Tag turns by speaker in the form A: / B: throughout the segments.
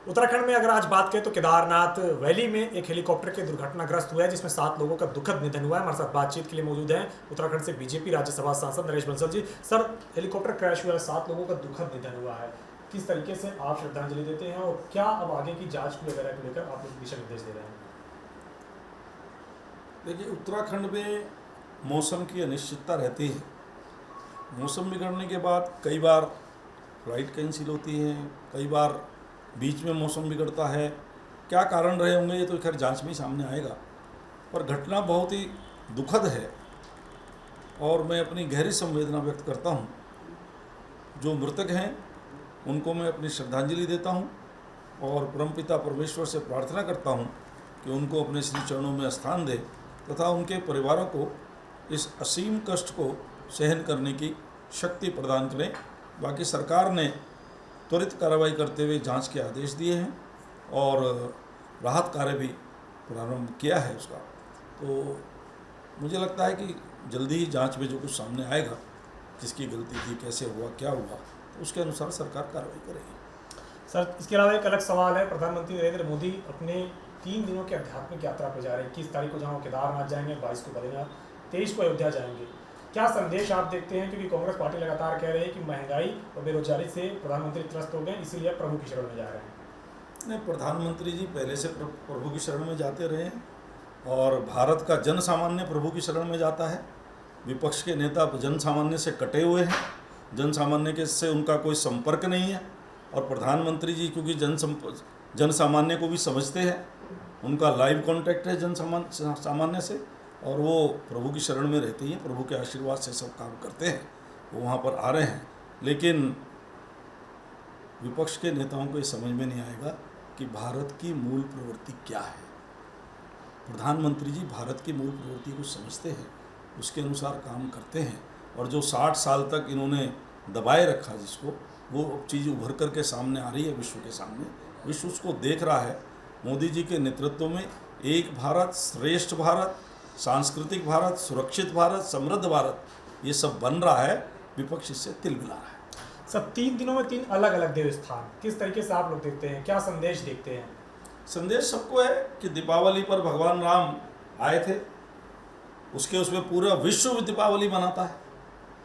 A: उत्तराखंड में अगर आज बात करें तो केदारनाथ वैली में एक हेलीकॉप्टर के दुर्घटनाग्रस्त हुआ है जिसमें 7 लोगों का दुखद निधन हुआ है। हमारे साथ बातचीत के लिए मौजूद हैं उत्तराखंड से बीजेपी राज्यसभा सांसद Naresh Bansal ji. Sir, helicopter crash हुआ है, 7 लोगों का दुखद निधन हुआ है, किस तरीके से आप श्रद्धांजलि देते हैं और क्या अब आगे की जाँच वगैरह को लेकर आप लोग दिशा निर्देश दे रहे हैं?
B: देखिए, उत्तराखंड में मौसम की अनिश्चितता रहती है। मौसम बिगड़ने के बाद कई बार फ्लाइट कैंसिल होती है, कई बार बीच में मौसम बिगड़ता है। क्या कारण रहे होंगे ये तो खैर जांच में ही सामने आएगा, पर घटना बहुत ही दुखद है और मैं अपनी गहरी संवेदना व्यक्त करता हूँ। जो मृतक हैं उनको मैं अपनी श्रद्धांजलि देता हूँ और परमपिता परमेश्वर से प्रार्थना करता हूँ कि उनको अपने श्री चरणों में स्थान दे तथा उनके परिवारों को इस असीम कष्ट को सहन करने की शक्ति प्रदान करें। बाकी सरकार ने त्वरित कार्रवाई करते हुए जांच के आदेश दिए हैं और राहत कार्य भी प्रारंभ किया है उसका। तो मुझे लगता है कि जल्दी ही जांच में जो कुछ सामने आएगा, किसकी गलती थी, कैसे हुआ, क्या हुआ, तो उसके अनुसार सरकार कार्रवाई करेगी।
A: सर, इसके अलावा एक अलग सवाल है, प्रधानमंत्री नरेंद्र मोदी अपने 3 दिनों की आध्यात्मिक यात्रा पर जा रहे हैं। 21 तारीख को जहाँ केदारनाथ जाएंगे, 22 को बद्रीनाथ, 23 को अयोध्या जाएंगे। क्या संदेश आप देखते हैं, क्योंकि कांग्रेस पार्टी लगातार कह रही है कि महंगाई और बेरोजगारी से प्रधानमंत्री त्रस्त हो गए, इसीलिए प्रभु की शरण में जा रहे हैं?
B: नहीं, प्रधानमंत्री जी पहले से प्रभु की शरण में जाते रहे हैं और भारत का जन सामान्य प्रभु की शरण में जाता है। विपक्ष के नेता जन सामान्य से कटे हुए हैं, जन सामान्य के से उनका कोई संपर्क नहीं है और प्रधानमंत्री जी क्योंकि जन सामान्य को भी समझते हैं, उनका लाइव कॉन्टैक्ट है जन सामान्य से और वो प्रभु की शरण में रहते हैं, प्रभु के आशीर्वाद से सब काम करते हैं, वो वहाँ पर आ रहे हैं। लेकिन विपक्ष के नेताओं को ये समझ में नहीं आएगा कि भारत की मूल प्रवृत्ति क्या है। प्रधानमंत्री जी भारत की मूल प्रवृत्ति को समझते हैं, उसके अनुसार काम करते हैं और जो 60 साल तक इन्होंने दबाए रखा जिसको, वो चीज़ उभर करके सामने आ रही है विश्व के सामने। विश्व उसको देख रहा है। मोदी जी के नेतृत्व में एक भारत, श्रेष्ठ भारत, सांस्कृतिक भारत, सुरक्षित भारत, समृद्ध भारत, ये सब बन रहा है। विपक्ष इससे तिल मिला रहा है।
A: सब 3 दिनों में 3 अलग अलग देव स्थान, किस तरीके से आप लोग देखते हैं, क्या संदेश देखते हैं?
B: संदेश सबको है कि दीपावली पर भगवान राम आए थे, उसमें पूरा विश्व दीपावली मनाता है,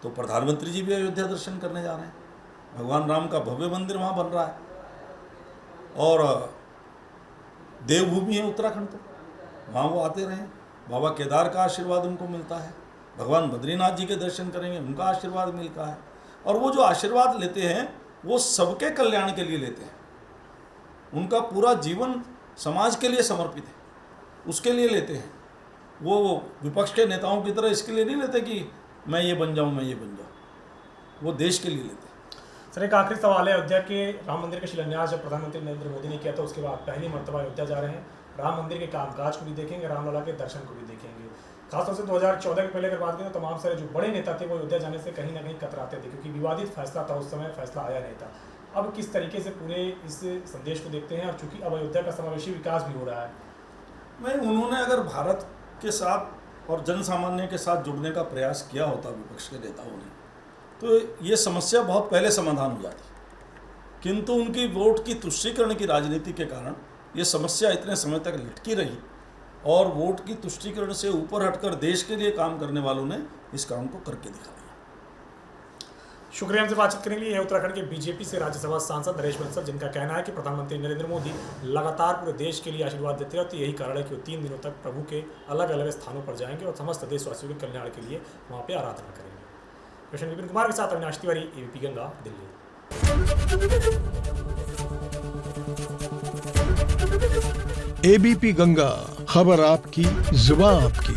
B: तो प्रधानमंत्री जी भी अयोध्या दर्शन करने जा रहे हैं। भगवान राम का भव्य मंदिर वहाँ बन रहा है और देवभूमि है उत्तराखंड, तो वहाँ वो आते रहे। बाबा केदार का आशीर्वाद उनको मिलता है, भगवान बद्रीनाथ जी के दर्शन करेंगे, उनका आशीर्वाद मिलता है और वो जो आशीर्वाद लेते हैं वो सबके कल्याण के लिए लेते हैं। उनका पूरा जीवन समाज के लिए समर्पित है, उसके लिए लेते हैं। वो विपक्ष के नेताओं की तरह इसके लिए नहीं लेते कि मैं ये बन जाऊँ, मैं ये बन जाऊँ, वो देश के लिए लेते हैं।
A: सर, एक आखिरी सवाल है, अयोध्या के राम मंदिर का शिलान्यास जब प्रधानमंत्री नरेंद्र मोदी ने किया था, उसके बाद पहली मर्तबा अयोध्या जा रहे हैं। राम मंदिर के कामकाज को भी देखेंगे, रामलला के दर्शन को भी देखेंगे। खासतौर से 2014 के पहले अगर बात करें तो तमाम सारे जो बड़े नेता थे वो अयोध्या जाने से कहीं ना कहीं कतराते थे, क्योंकि विवादित फैसला था, उस समय फैसला आया नहीं था। अब किस तरीके से पूरे इस संदेश को देखते हैं, और चूंकि अब अयोध्या का समावेशी विकास भी हो रहा है?
B: उन्होंने अगर भारत के साथ और जन सामान्य के साथ जुड़ने का प्रयास किया होता विपक्ष के नेताओं ने, तो ये समस्या बहुत पहले समाधान हो जाती, किंतु उनकी वोट की तुष्टीकरण की राजनीति के कारण ये समस्या इतने समय तक लटकी रही और वोट की तुष्टीकरण से ऊपर हटकर देश के लिए काम करने वालों ने इस काम को करके दिखा दिया।
A: शुक्रिया हमसे बातचीत करने के लिए। उत्तराखंड के बीजेपी से राज्यसभा सांसद नरेश बंसल, जिनका कहना है कि प्रधानमंत्री नरेंद्र मोदी लगातार पूरे देश के लिए आशीर्वाद देते हैं, तो यही कारण है कि वो 3 दिनों तक प्रभु के अलग अलग स्थानों पर जाएंगे और समस्त देशवासियों के कल्याण के लिए वहाँ पर आराधना करेंगे। कृष्ण विपिन कुमार के साथ अविनाश तिवारी, एबीपी गंगा, दिल्ली।
C: एबीपी गंगा, खबर आपकी, जुबान आपकी।